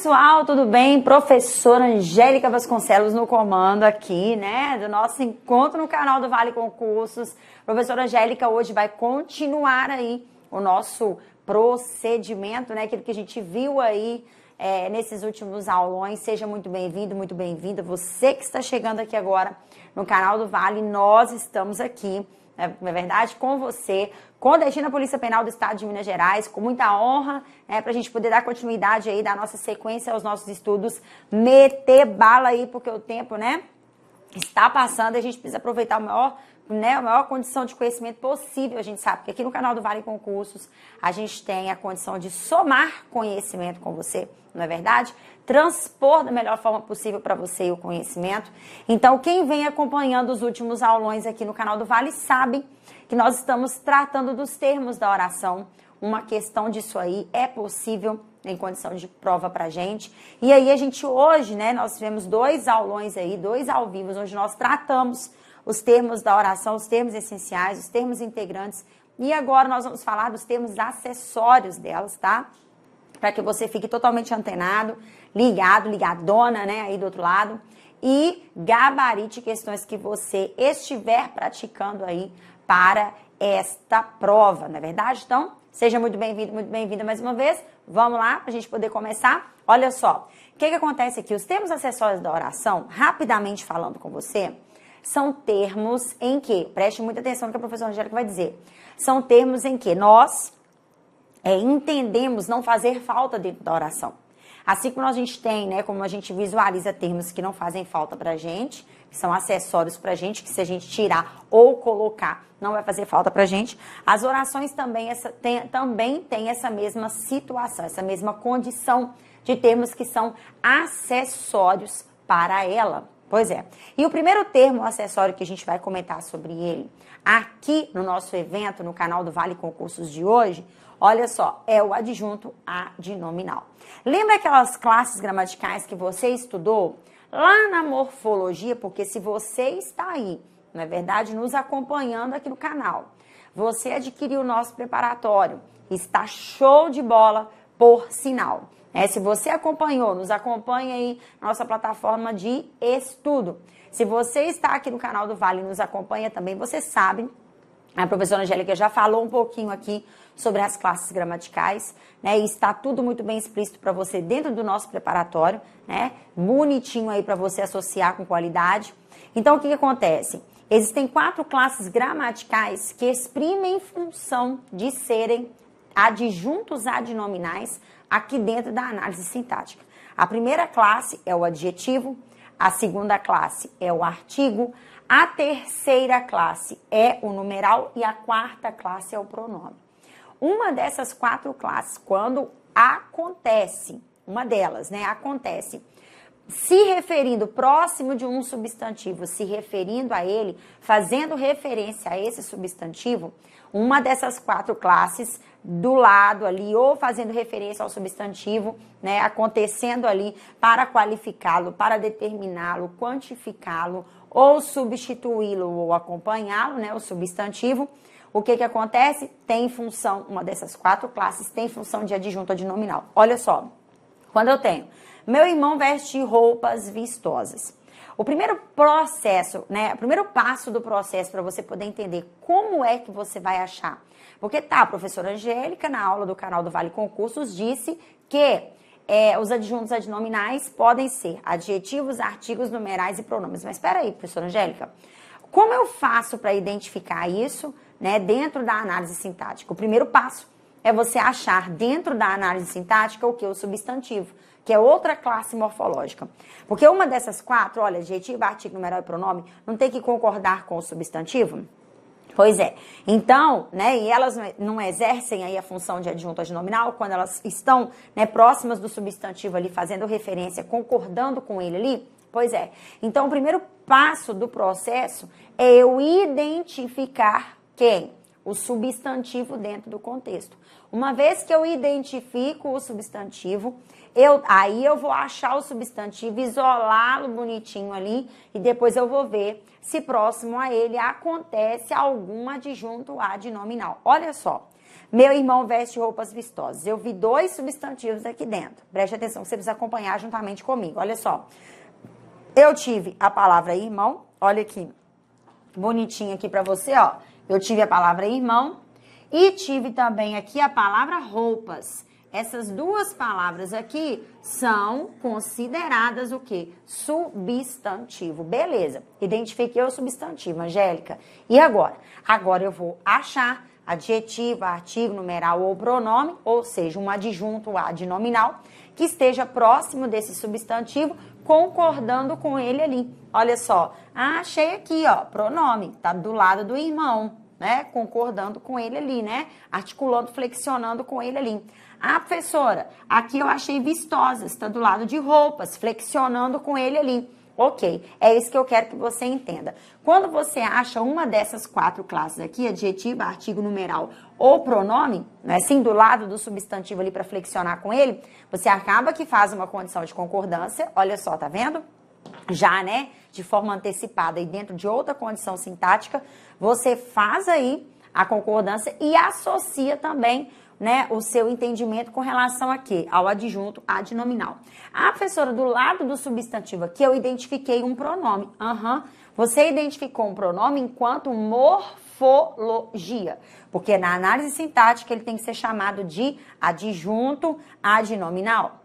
pessoal, tudo bem? Professora Angélica Vasconcelos no comando aqui, né, do nosso encontro no canal do Vale Concursos. Professora Angélica hoje vai continuar aí o nosso procedimento, né, aquilo que a gente viu aí nesses últimos aulões. Seja muito bem-vindo, muito bem-vinda. Você que está chegando aqui agora no canal do Vale, nós estamos aqui, na verdade, com você, com o destino da Polícia Penal do Estado de Minas Gerais, com muita honra, para a gente poder dar continuidade aí da nossa sequência aos nossos estudos, meter bala aí, porque o tempo, está passando e a gente precisa aproveitar a maior condição de conhecimento possível. A gente sabe que aqui no canal do Vale Concursos a gente tem a condição de somar conhecimento com você, não é verdade? Transpor da melhor forma possível para você o conhecimento. Então, quem vem acompanhando os últimos aulões aqui no canal do Vale sabe que nós estamos tratando dos termos da oração. Uma questão disso aí é possível em condição de prova pra gente. E aí a gente hoje, nós tivemos 2 aulões aí, 2 ao vivo, onde nós tratamos os termos da oração, os termos essenciais, os termos integrantes. E agora nós vamos falar dos termos acessórios delas, tá? Para que você fique totalmente antenado, ligado, ligadona, aí do outro lado. E gabarite questões que você estiver praticando aí para esta prova, não é verdade? Então, seja muito bem-vindo, muito bem-vinda mais uma vez. Vamos lá, para a gente poder começar. Olha só, o que acontece aqui? Os termos acessórios da oração, rapidamente falando com você, são termos em que, preste muita atenção no que a professora Angélica vai dizer, são termos em que nós entendemos não fazer falta dentro da oração. Assim como a gente tem, como a gente visualiza termos que não fazem falta pra gente, que são acessórios pra gente, que se a gente tirar ou colocar, não vai fazer falta pra gente, as orações também têm essa mesma situação, essa mesma condição de termos que são acessórios para ela. Pois é. E o primeiro termo acessório que a gente vai comentar sobre ele aqui no nosso evento, no canal do Vale Concursos de hoje, olha só, é o adjunto adnominal. Lembra aquelas classes gramaticais que você estudou lá na morfologia? Porque se você está aí, na verdade, nos acompanhando aqui no canal, você adquiriu o nosso preparatório, está show de bola, por sinal. Se você acompanhou, nos acompanha aí na nossa plataforma de estudo. Se você está aqui no canal do Vale e nos acompanha também, você sabe, a professora Angélica já falou um pouquinho aqui sobre as classes gramaticais, e está tudo muito bem explícito para você dentro do nosso preparatório, bonitinho aí para você associar com qualidade. Então, o que acontece? Existem 4 classes gramaticais que exprimem função de serem adjuntos adnominais aqui dentro da análise sintática. A primeira classe é o adjetivo, a segunda classe é o artigo, a terceira classe é o numeral e a quarta classe é o pronome. Uma dessas 4 classes, quando acontece, uma delas, acontece se referindo próximo de um substantivo, se referindo a ele, fazendo referência a esse substantivo, uma dessas 4 classes do lado ali, ou fazendo referência ao substantivo, acontecendo ali para qualificá-lo, para determiná-lo, quantificá-lo, ou substituí-lo ou acompanhá-lo, o substantivo, o que acontece? Tem função, uma dessas 4 classes tem função de adjunto adnominal. Olha só, quando eu tenho meu irmão veste roupas vistosas. O primeiro processo, o primeiro passo do processo para você poder entender como é que você vai achar. Porque a professora Angélica, na aula do canal do Vale Concursos, disse que os adjuntos adnominais podem ser adjetivos, artigos, numerais e pronomes. Mas espera aí, professora Angélica, como eu faço para identificar isso, dentro da análise sintática? O primeiro passo é você achar dentro da análise sintática o que? O substantivo, que é outra classe morfológica. Porque uma dessas 4, olha, adjetivo, artigo, numeral e pronome, não tem que concordar com o substantivo? Pois é. Então, e elas não exercem aí a função de adjunto adnominal quando elas estão, próximas do substantivo ali, fazendo referência, concordando com ele ali? Pois é. Então, o primeiro passo do processo é eu identificar quem? O substantivo dentro do contexto. Uma vez que eu identifico o substantivo, aí eu vou achar o substantivo, isolá-lo bonitinho ali e depois eu vou ver se próximo a ele acontece algum adjunto adnominal. Olha só, Meu irmão veste roupas vistosas. Eu vi 2 substantivos aqui dentro. Preste atenção, que você precisa acompanhar juntamente comigo. Olha só. Eu tive a palavra irmão. Olha aqui, bonitinho aqui pra você, ó. Eu tive a palavra irmão e tive também aqui a palavra roupas. Essas 2 palavras aqui são consideradas o quê? Substantivo. Beleza. Identifiquei o substantivo, Angélica. E agora? Agora eu vou achar adjetivo, artigo, numeral ou pronome, ou seja, um adjunto adnominal, que esteja próximo desse substantivo, concordando com ele ali. Olha só. Achei aqui, ó, pronome. Tá do lado do irmão, né? Concordando com ele ali, né? Articulando, flexionando com ele ali. Ah, professora, aqui eu achei vistosas, está do lado de roupas, flexionando com ele ali. Ok, é isso que eu quero que você entenda. Quando você acha uma dessas 4 classes aqui, adjetivo, artigo, numeral ou pronome, né, assim, do lado do substantivo ali para flexionar com ele, você acaba que faz uma condição de concordância, olha só, tá vendo? Já, né, de forma antecipada e dentro de outra condição sintática, você faz aí a concordância e associa também, né, o seu entendimento com relação a quê? Ao adjunto adnominal. Ah, professora, do lado do substantivo aqui eu identifiquei um pronome. Você identificou um pronome enquanto morfologia, porque na análise sintática ele tem que ser chamado de adjunto adnominal.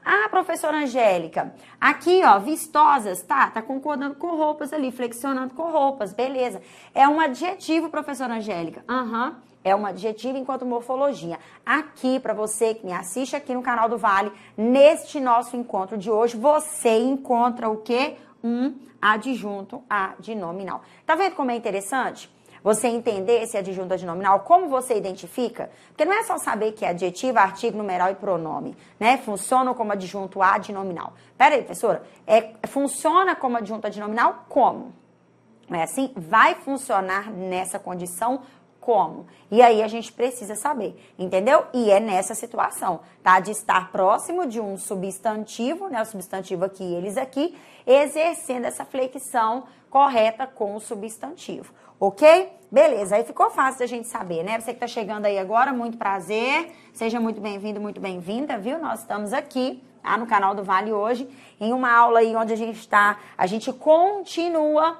Ah, professora Angélica, aqui, ó, vistosas, tá concordando com roupas ali, flexionando com roupas, beleza. É um adjetivo, professora Angélica. É um adjetivo enquanto morfologia. Aqui, para você que me assiste aqui no canal do Vale, neste nosso encontro de hoje, você encontra o quê? Um adjunto adnominal. Tá vendo como é interessante? Você entender esse adjunto adnominal, como você identifica? Porque não é só saber que é adjetivo, artigo, numeral e pronome, né? Funcionam como adjunto adnominal. Pera aí, professora, funciona como adjunto adnominal como? É assim? Vai funcionar nessa condição como? E aí a gente precisa saber, entendeu? E é nessa situação, tá? De estar próximo de um substantivo, né? O substantivo aqui, eles aqui, exercendo essa flexão correta com o substantivo, ok? Beleza, aí ficou fácil da gente saber, né? Você que tá chegando aí agora, muito prazer, seja muito bem-vindo, muito bem-vinda, viu? Nós estamos aqui, tá? No canal do Vale hoje, em uma aula aí onde a gente continua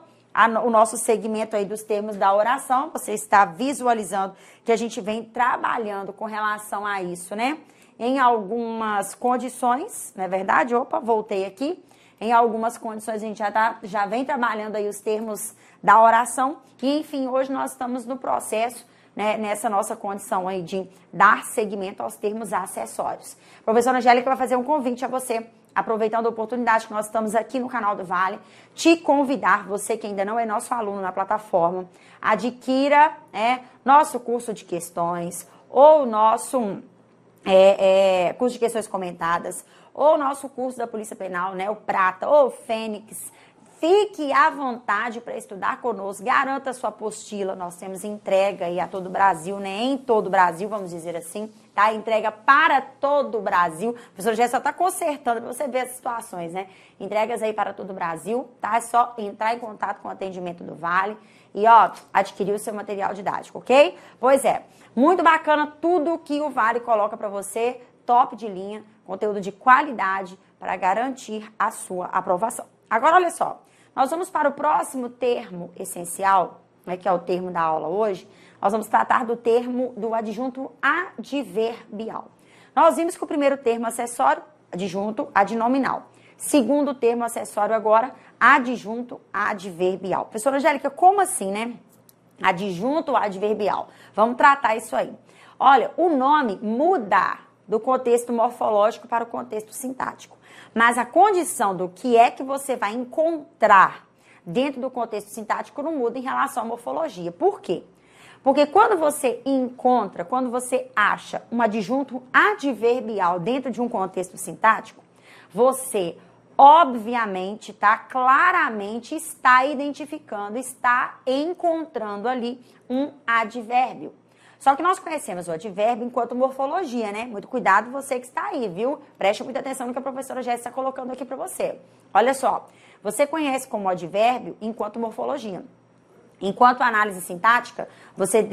o nosso segmento aí dos termos da oração. Você está visualizando que a gente vem trabalhando com relação a isso, né? Em algumas condições, não é verdade? Opa, voltei aqui. Em algumas condições a gente já vem trabalhando aí os termos da oração. E, enfim, hoje nós estamos no processo, né, nessa nossa condição aí de dar seguimento aos termos acessórios. A professora Angélica vai fazer um convite a você, aproveitando a oportunidade que nós estamos aqui no canal do Vale, te convidar, você que ainda não é nosso aluno na plataforma, adquira nosso curso de questões, ou nosso curso de questões comentadas, ou nosso curso da Polícia Penal, né, o Prata, ou o Fênix. Fique à vontade para estudar conosco, garanta sua apostila, nós temos entrega aí a todo o Brasil, né? Em todo o Brasil, vamos dizer assim, tá? Entrega para todo o Brasil. O professor Jéssica está consertando para você ver as situações, né? Entregas aí para todo o Brasil, tá? É só entrar em contato com o atendimento do Vale e, ó, adquirir o seu material didático, ok? Pois é, muito bacana tudo que o Vale coloca para você, top de linha, conteúdo de qualidade para garantir a sua aprovação. Agora, olha só. Nós vamos para o próximo termo essencial, né, que é o termo da aula hoje. Nós vamos tratar do termo do adjunto adverbial. Nós vimos que o primeiro termo acessório, adjunto adnominal. Segundo termo acessório agora, adjunto adverbial. Professora Angélica, como assim, né? Adjunto adverbial. Vamos tratar isso aí. Olha, o nome muda do contexto morfológico para o contexto sintático. Mas a condição do que é que você vai encontrar dentro do contexto sintático não muda em relação à morfologia. Por quê? Porque quando você encontra, quando você acha um adjunto adverbial dentro de um contexto sintático, você, obviamente, claramente está identificando, está encontrando ali um advérbio. Só que nós conhecemos o advérbio enquanto morfologia, né? Muito cuidado você que está aí, viu? Preste muita atenção no que a professora Jéssica está colocando aqui para você. Olha só, você conhece como advérbio enquanto morfologia. Enquanto a análise sintática, você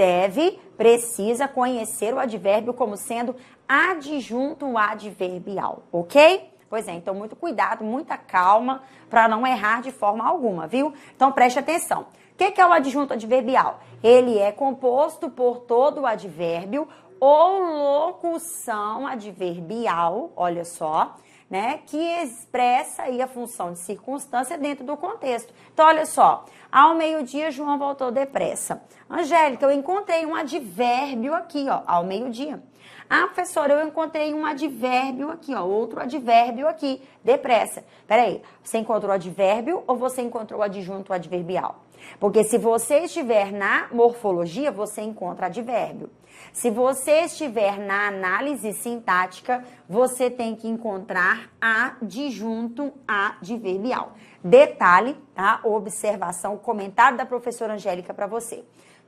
precisa conhecer o advérbio como sendo adjunto adverbial, ok? Pois é, então muito cuidado, muita calma para não errar de forma alguma, viu? Então preste atenção. O que é o adjunto adverbial? Ele é composto por todo o advérbio ou locução adverbial, olha só, né, que expressa aí a função de circunstância dentro do contexto. Então, olha só, ao meio-dia, João voltou depressa. Angélica, eu encontrei um advérbio aqui, ó, ao meio-dia. Ah, professora, eu encontrei um advérbio aqui, ó, outro advérbio aqui, depressa. Peraí, você encontrou advérbio ou você encontrou adjunto adverbial? Porque se você estiver na morfologia, você encontra advérbio. Se você estiver na análise sintática, você tem que encontrar adjunto adverbial. Detalhe, tá? Observação, comentário da professora Angélica para você.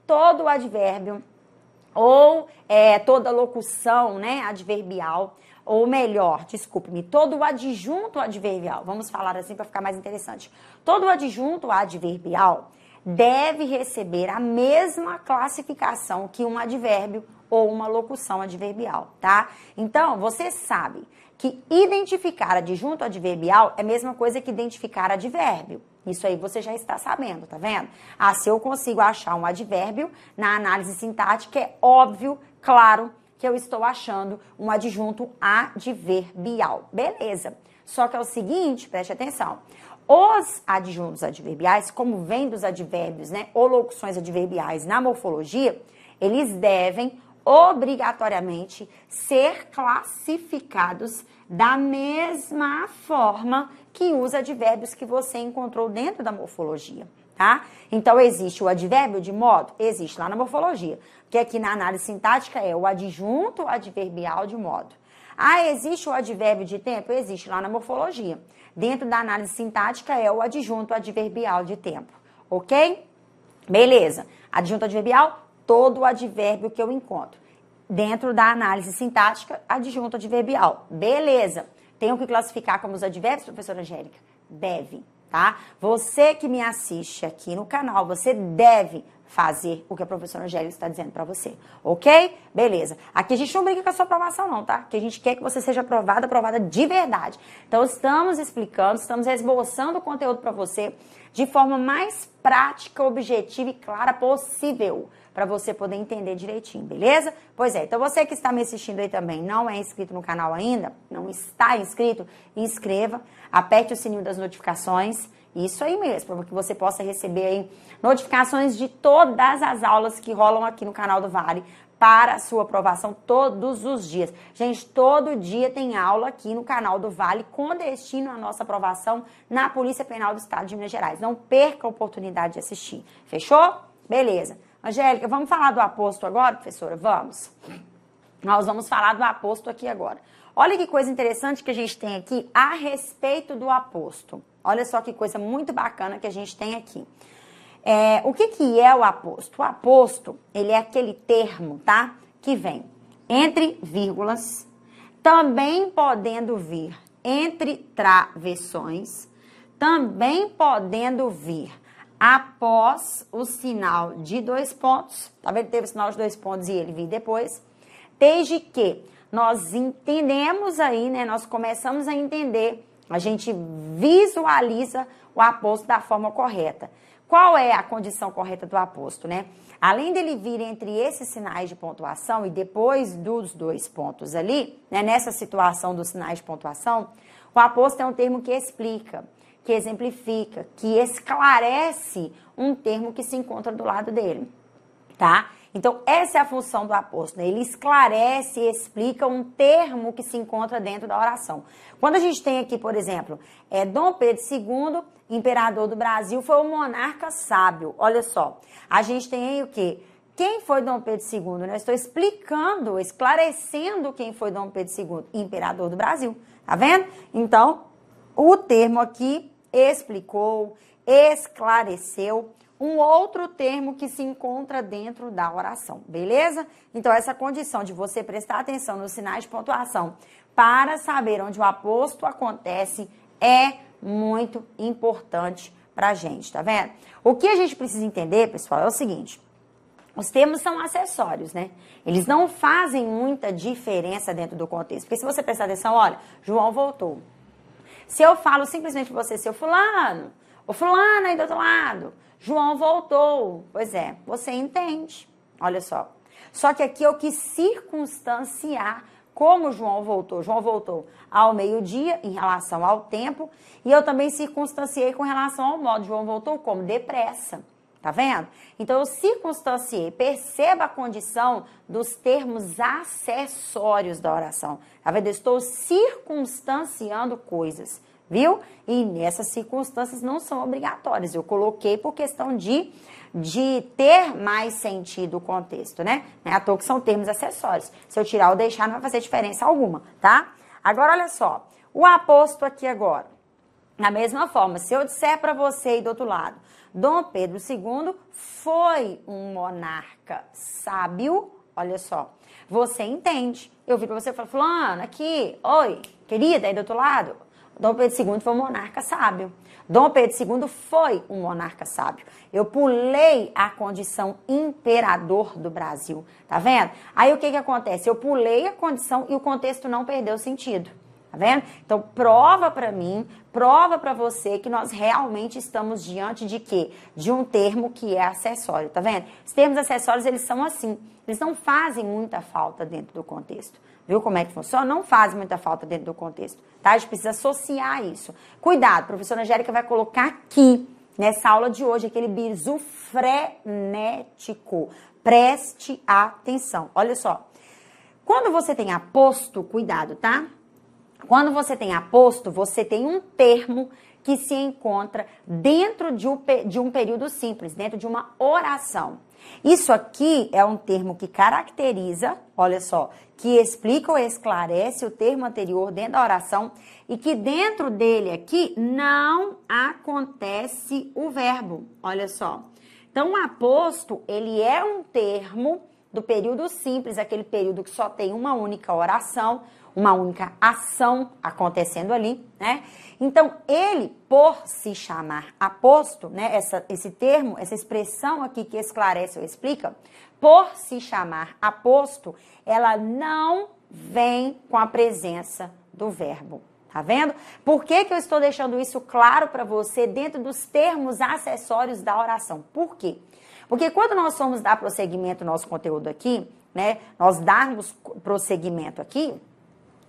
Todo advérbio ou toda locução, né, adverbial, ou melhor, desculpe-me, todo o adjunto adverbial, vamos falar assim para ficar mais interessante. Todo o adjunto adverbial deve receber a mesma classificação que um advérbio ou uma locução adverbial, tá? Então, você sabe que identificar adjunto adverbial é a mesma coisa que identificar advérbio. Isso aí você já está sabendo, tá vendo? Ah, se eu consigo achar um advérbio na análise sintática, é óbvio, claro, que eu estou achando um adjunto adverbial. Beleza. Só que é o seguinte, preste atenção. Os adjuntos adverbiais, como vem dos advérbios, né, ou locuções adverbiais na morfologia, eles devem obrigatoriamente ser classificados da mesma forma que os advérbios que você encontrou dentro da morfologia, tá? Então, existe o advérbio de modo? Existe lá na morfologia, que aqui na análise sintática é o adjunto adverbial de modo. Ah, existe o advérbio de tempo? Existe lá na morfologia. Dentro da análise sintática é o adjunto adverbial de tempo, ok? Beleza. Adjunto adverbial, todo o advérbio que eu encontro. Dentro da análise sintática, adjunto adverbial. Beleza. Tenho que classificar como os advérbios, professora Angélica? Deve, tá? Você que me assiste aqui no canal, você deve fazer o que a professora Angélica está dizendo para você, ok? Beleza. Aqui a gente não brinca com a sua aprovação não, tá? Porque a gente quer que você seja aprovada de verdade. Então, estamos explicando, estamos esboçando o conteúdo para você de forma mais prática, objetiva e clara possível, para você poder entender direitinho, beleza? Pois é, então você que está me assistindo aí também, não é inscrito no canal ainda, não está inscrito, inscreva, aperte o sininho das notificações, isso aí mesmo, para que você possa receber aí notificações de todas as aulas que rolam aqui no canal do Vale para a sua aprovação todos os dias. Gente, todo dia tem aula aqui no canal do Vale com destino à nossa aprovação na Polícia Penal do Estado de Minas Gerais. Não perca a oportunidade de assistir. Fechou? Beleza. Angélica, vamos falar do aposto agora, professora? Vamos. Nós vamos falar do aposto aqui agora. Olha que coisa interessante que a gente tem aqui a respeito do aposto. Olha só que coisa muito bacana que a gente tem aqui. O que é o aposto? O aposto, ele é aquele termo, tá? Que vem entre vírgulas, também podendo vir entre travessões, também podendo vir após o sinal de 2 pontos. Tá vendo? Teve o sinal de 2 pontos e ele vir depois. Desde que nós entendemos aí, né? Nós começamos a entender, a gente visualiza o aposto da forma correta. Qual é a condição correta do aposto, né? Além dele vir entre esses sinais de pontuação e depois dos 2 pontos ali, né? Nessa situação dos sinais de pontuação, o aposto é um termo que explica, que exemplifica, que esclarece um termo que se encontra do lado dele, tá? Então, essa é a função do aposto, né? Ele esclarece e explica um termo que se encontra dentro da oração. Quando a gente tem aqui, por exemplo, Dom Pedro II, imperador do Brasil, foi um monarca sábio. Olha só, a gente tem aí o quê? Quem foi Dom Pedro II? Eu estou explicando, esclarecendo quem foi Dom Pedro II, imperador do Brasil. Tá vendo? Então, o termo aqui explicou, esclareceu um outro termo que se encontra dentro da oração, beleza? Então, essa condição de você prestar atenção nos sinais de pontuação para saber onde o aposto acontece é muito importante pra gente, tá vendo? O que a gente precisa entender, pessoal, é o seguinte. Os termos são acessórios, né? Eles não fazem muita diferença dentro do contexto. Porque se você prestar atenção, olha, João voltou. Se eu falo simplesmente pra você, seu fulano, o fulano aí do outro lado, João voltou. Pois é, você entende. Olha só. Só que aqui eu quis circunstanciar como João voltou. João voltou ao meio-dia em relação ao tempo. E eu também circunstanciei com relação ao modo. João voltou como? Depressa. Tá vendo? Então, eu circunstanciei. Perceba a condição dos termos acessórios da oração. Tá vendo? Eu estou circunstanciando coisas, viu? E nessas circunstâncias não são obrigatórias. Eu coloquei por questão de ter mais sentido o contexto, né? Não é à toa que são termos acessórios. Se eu tirar ou deixar, não vai fazer diferença alguma, tá? Agora, olha só. O aposto aqui agora. Da mesma forma, se eu disser para você aí do outro lado, Dom Pedro II foi um monarca sábio, olha só, você entende. Eu viro para você e falo, fulano, aqui, oi, querida, aí do outro lado, Dom Pedro II foi um monarca sábio. Dom Pedro II foi um monarca sábio. Eu pulei a condição imperador do Brasil, tá vendo? Aí o que acontece? Eu pulei a condição e o contexto não perdeu sentido. Tá vendo? Então, prova para mim, prova para você que nós realmente estamos diante de quê? De um termo que é acessório, tá vendo? Os termos acessórios, eles são assim, eles não fazem muita falta dentro do contexto. Viu como é que funciona? Não faz muita falta dentro do contexto, tá? A gente precisa associar isso. Cuidado, a professora Angélica vai colocar aqui, nessa aula de hoje, aquele bizu frenético. Preste atenção. Olha só. Quando você tem aposto, cuidado, tá? Quando você tem aposto, você tem um termo que se encontra dentro de um período simples, dentro de uma oração. Isso aqui é um termo que caracteriza, olha só, que explica ou esclarece o termo anterior dentro da oração e que dentro dele aqui não acontece o verbo, olha só. Então, o aposto, ele é um termo do período simples, aquele período que só tem uma única oração, uma única ação acontecendo ali, né? Então, ele, por se chamar aposto, né? Esse termo, essa expressão aqui que esclarece ou explica, por se chamar aposto, ela não vem com a presença do verbo. Tá vendo? Por que eu estou deixando isso claro para você dentro dos termos acessórios da oração? Por quê? Porque quando nós formos dar prosseguimento ao nosso conteúdo aqui, né? Nós darmos prosseguimento aqui,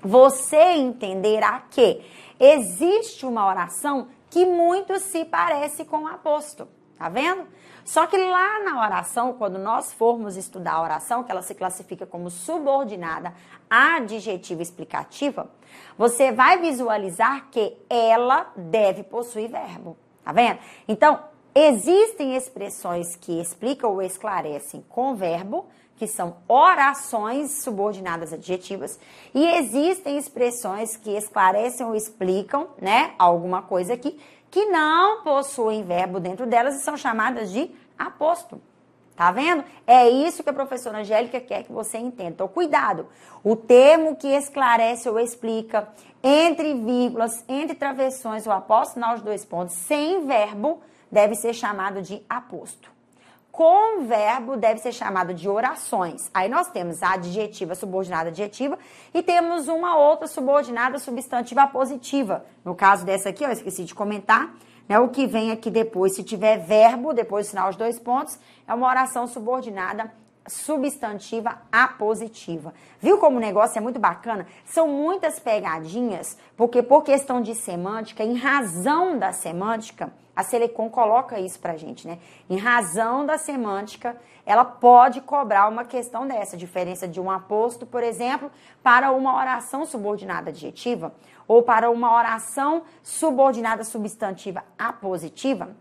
você entenderá que existe uma oração que muito se parece com o aposto, tá vendo? Só que lá na oração, quando nós formos estudar a oração, que ela se classifica como subordinada adjetiva explicativa, você vai visualizar que ela deve possuir verbo, tá vendo? Então, existem expressões que explicam ou esclarecem com verbo, que são orações subordinadas adjetivas, e existem expressões que esclarecem ou explicam, né, alguma coisa aqui, que não possuem verbo dentro delas e são chamadas de aposto. Tá vendo? É isso que a professora Angélica quer que você entenda. Então, cuidado. O termo que esclarece ou explica, entre vírgulas, entre travessões, o aposto final de dois pontos, sem verbo, deve ser chamado de aposto. Com verbo deve ser chamado de orações. Aí nós temos a adjetiva, subordinada adjetiva e temos uma outra subordinada substantiva positiva. No caso dessa aqui, eu esqueci de comentar, né, o que vem aqui depois, se tiver verbo, depois do sinal de dois pontos, é uma oração subordinada substantiva apositiva. Viu como o negócio é muito bacana? São muitas pegadinhas, porque por questão de semântica, em razão da semântica, a Selecom coloca isso pra gente, né? Em razão da semântica, ela pode cobrar uma questão dessa, diferença de um aposto, por exemplo, para uma oração subordinada adjetiva, ou para uma oração subordinada substantiva apositiva,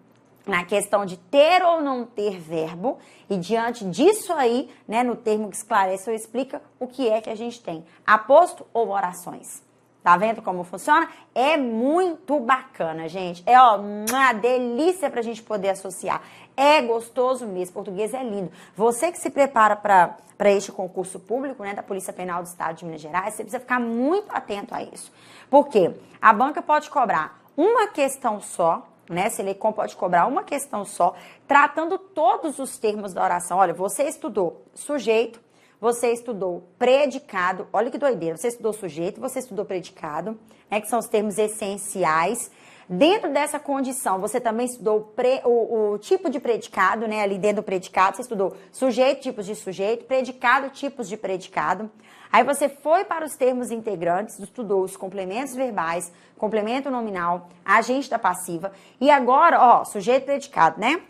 na questão de ter ou não ter verbo, e diante disso aí, né, no termo que esclarece ou explica, o que é que a gente tem? Aposto ou orações? Tá vendo como funciona? É muito bacana, gente. É, ó, uma delícia pra gente poder associar. É gostoso mesmo. Português é lindo. Você que se prepara para este concurso público, né, da Polícia Penal do Estado de Minas Gerais, você precisa ficar muito atento a isso. Por quê? A banca pode cobrar uma questão só, né? Selecom pode cobrar uma questão só, tratando todos os termos da oração. Olha, você estudou sujeito, você estudou predicado, olha que doideira, você estudou sujeito, você estudou predicado, né, que são os termos essenciais. Dentro dessa condição, você também estudou o tipo de predicado, né? Ali dentro do predicado, você estudou sujeito, tipos de sujeito, predicado, tipos de predicado. Aí você foi para os termos integrantes, estudou os complementos verbais, complemento nominal, agente da passiva. E agora, ó, sujeito predicado, né?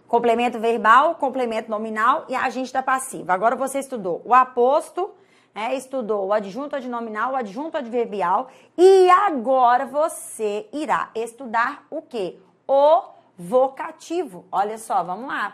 Complemento verbal, complemento nominal e agente da passiva. Agora você estudou o aposto, estudou o adjunto adnominal, o adjunto adverbial e agora você irá estudar o quê? O vocativo. Olha só, vamos lá,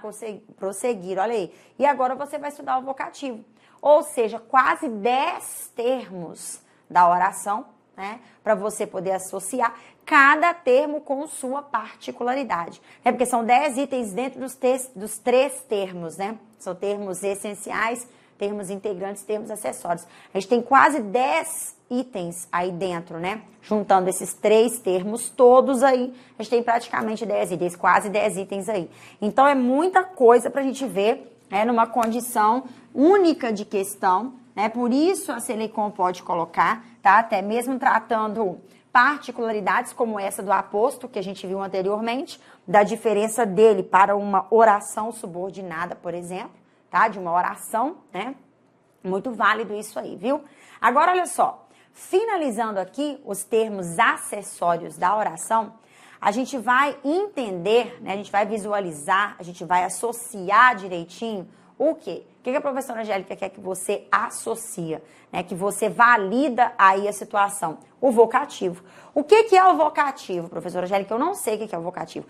prosseguir, olha aí. E agora você vai estudar o vocativo. Ou seja, quase 10 termos da oração, né? Para você poder associar cada termo com sua particularidade. É porque são 10 itens dentro dos 3 termos, né? São termos essenciais, termos integrantes, termos acessórios. A gente tem quase 10 itens aí dentro, né? Juntando esses 3 termos todos aí, a gente tem praticamente 10 itens, quase 10 itens aí. Então, é muita coisa pra gente ver, né? Numa condição única de questão, né? Por isso, a Selecom pode colocar, tá? Até mesmo tratando particularidades como essa do aposto, que a gente viu anteriormente, da diferença dele para uma oração subordinada, por exemplo, tá? De uma oração, né? Muito válido isso aí, viu? Agora, olha só, finalizando aqui os termos acessórios da oração, a gente vai entender, né? A gente vai visualizar, a gente vai associar direitinho o quê? O que a professora Angélica quer que você associa, né? Que você valida aí a situação? O vocativo. O que é o vocativo, professora Angélica? Eu não sei o que é o vocativo.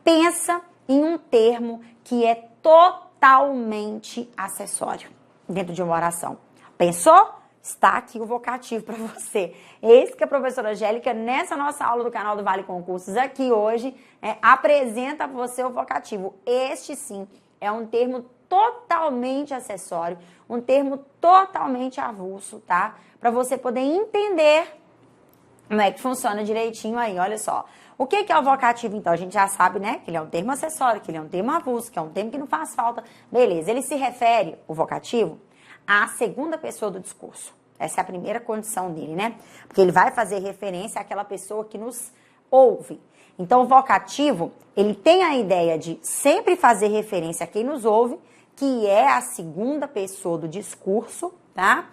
Pensa em um termo que é totalmente acessório dentro de uma oração. Pensou? Está aqui o vocativo para você. Eis que a professora Angélica, nessa nossa aula do canal do Vale Concursos, aqui hoje, apresenta a você o vocativo. Este sim é um termo totalmente acessório, um termo totalmente avulso, tá? Para você poder entender como é que funciona direitinho aí, olha só. O que é o vocativo, então? A gente já sabe, né, que ele é um termo acessório, que ele é um termo avulso, que é um termo que não faz falta. Beleza, ele se refere, o vocativo, à segunda pessoa do discurso. Essa é a primeira condição dele, né? Porque ele vai fazer referência àquela pessoa que nos ouve. Então, o vocativo, ele tem a ideia de sempre fazer referência a quem nos ouve, que é a segunda pessoa do discurso, tá?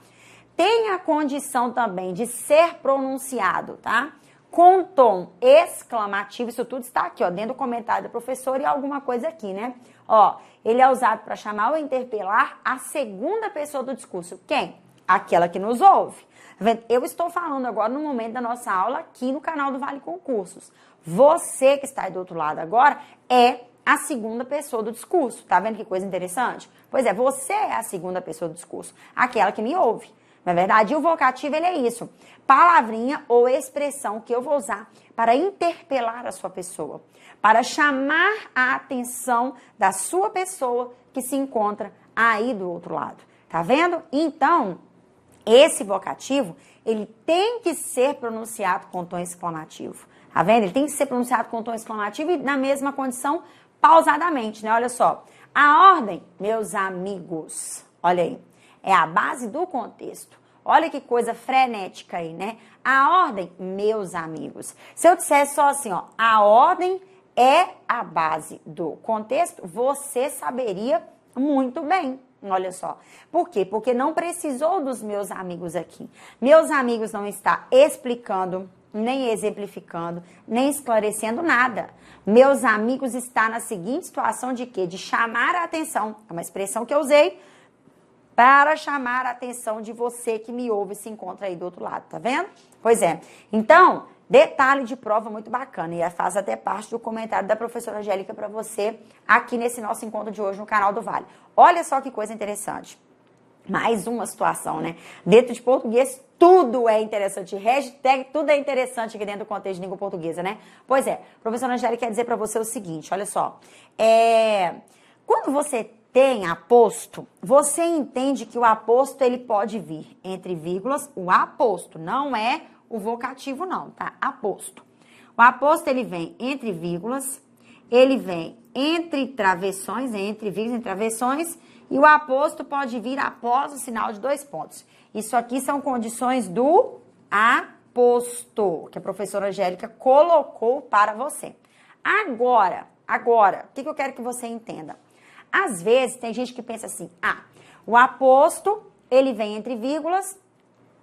Tem a condição também de ser pronunciado, tá? Com tom exclamativo, isso tudo está aqui, ó, dentro do comentário do professor e alguma coisa aqui, né? Ó, ele é usado para chamar ou interpelar a segunda pessoa do discurso. Quem? Aquela que nos ouve. Eu estou falando agora no momento da nossa aula aqui no canal do Vale Concursos. Você que está aí do outro lado agora é a segunda pessoa do discurso. Tá vendo que coisa interessante? Pois é, você é a segunda pessoa do discurso, aquela que me ouve. Na verdade, e o vocativo, ele é isso. Palavrinha ou expressão que eu vou usar para interpelar a sua pessoa, para chamar a atenção da sua pessoa que se encontra aí do outro lado. Tá vendo? Então, esse vocativo, ele tem que ser pronunciado com tom exclamativo. Tá vendo? Ele tem que ser pronunciado com tom exclamativo e na mesma condição, pausadamente, né? Olha só. A ordem, meus amigos, olha aí, é a base do contexto. Olha que coisa frenética aí, né? A ordem, meus amigos. Se eu dissesse só assim, ó, a ordem é a base do contexto, você saberia muito bem. Olha só. Por quê? Porque não precisou dos meus amigos aqui. Meus amigos não está explicando, nem exemplificando, nem esclarecendo nada. Meus amigos está na seguinte situação de quê? De chamar a atenção. É uma expressão que eu usei para chamar a atenção de você que me ouve e se encontra aí do outro lado, tá vendo? Pois é. Então, detalhe de prova muito bacana e faz até parte do comentário da professora Angélica para você aqui nesse nosso encontro de hoje no canal do Vale. Olha só que coisa interessante. Mais uma situação, né? Dentro de português, tudo é interessante. Hashtag, tudo é interessante aqui dentro do contexto de língua portuguesa, né? Pois é, a professora Angélica quer dizer para você o seguinte, olha só. Quando você tem aposto, você entende que o aposto, ele pode vir entre vírgulas, o aposto, não é o vocativo não, tá? Aposto. O aposto, ele vem entre vírgulas, ele vem entre travessões, entre vírgulas e travessões, e o aposto pode vir após o sinal de 2 pontos. Isso aqui são condições do aposto, que a professora Angélica colocou para você. Agora, o que eu quero que você entenda? Às vezes, tem gente que pensa assim, o aposto, ele vem entre vírgulas,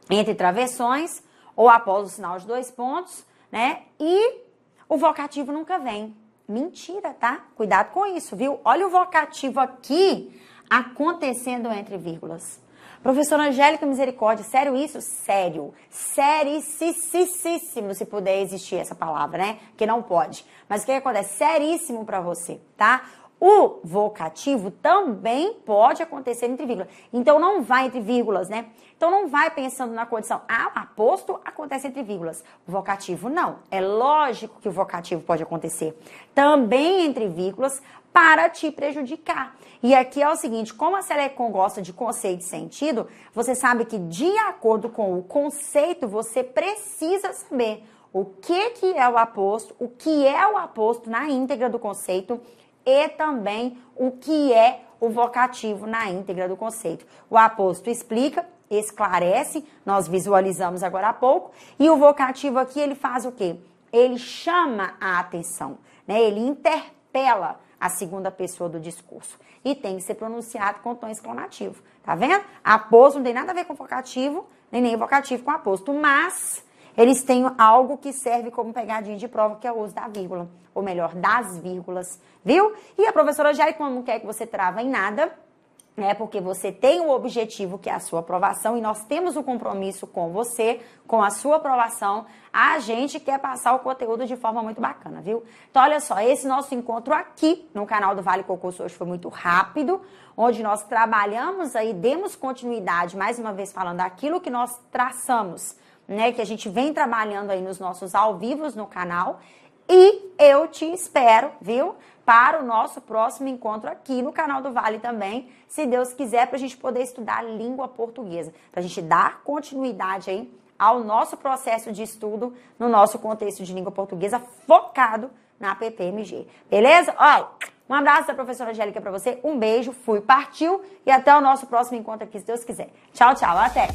entre travessões, ou após o sinal de 2 pontos, né? E o vocativo nunca vem. Mentira, tá? Cuidado com isso, viu? Olha o vocativo aqui acontecendo entre vírgulas. Professora Angélica, misericórdia, sério isso? Sério. Sericíssimo, se puder existir essa palavra, né? Que não pode. Mas o que acontece? Seríssimo pra você, tá? O vocativo também pode acontecer entre vírgulas. Então, não vai entre vírgulas, né? Então, não vai pensando na condição, o aposto acontece entre vírgulas. O vocativo, não. É lógico que o vocativo pode acontecer também entre vírgulas para te prejudicar. E aqui é o seguinte, como a Selecom gosta de conceito e sentido, você sabe que, de acordo com o conceito, você precisa saber o que é o aposto, o que é o aposto na íntegra do conceito, e também o que é o vocativo na íntegra do conceito. O aposto explica, esclarece, nós visualizamos agora há pouco, e o vocativo aqui, ele faz o quê? Ele chama a atenção, né? Ele interpela a segunda pessoa do discurso e tem que ser pronunciado com tom exclamativo, tá vendo? Aposto não tem nada a ver com vocativo, nem vocativo com aposto, mas eles têm algo que serve como pegadinha de prova, que é o uso da vírgula, ou melhor, das vírgulas, viu? E a professora Angélica não quer que você trava em nada, né? Porque você tem o objetivo, que é a sua aprovação, e nós temos um compromisso com você, com a sua aprovação. A gente quer passar o conteúdo de forma muito bacana, viu? Então, olha só, esse nosso encontro aqui no canal do Vale Concurso hoje foi muito rápido, onde nós trabalhamos aí, demos continuidade, mais uma vez falando daquilo que nós traçamos, né, que a gente vem trabalhando aí nos nossos ao vivos no canal, e eu te espero, viu, para o nosso próximo encontro aqui no canal do Vale também, se Deus quiser, para a gente poder estudar língua portuguesa, para a gente dar continuidade aí ao nosso processo de estudo no nosso contexto de língua portuguesa focado na PPMG, beleza? Olha, um abraço da professora Angélica para você, um beijo, fui, partiu, e até o nosso próximo encontro aqui, se Deus quiser. Tchau, tchau, até!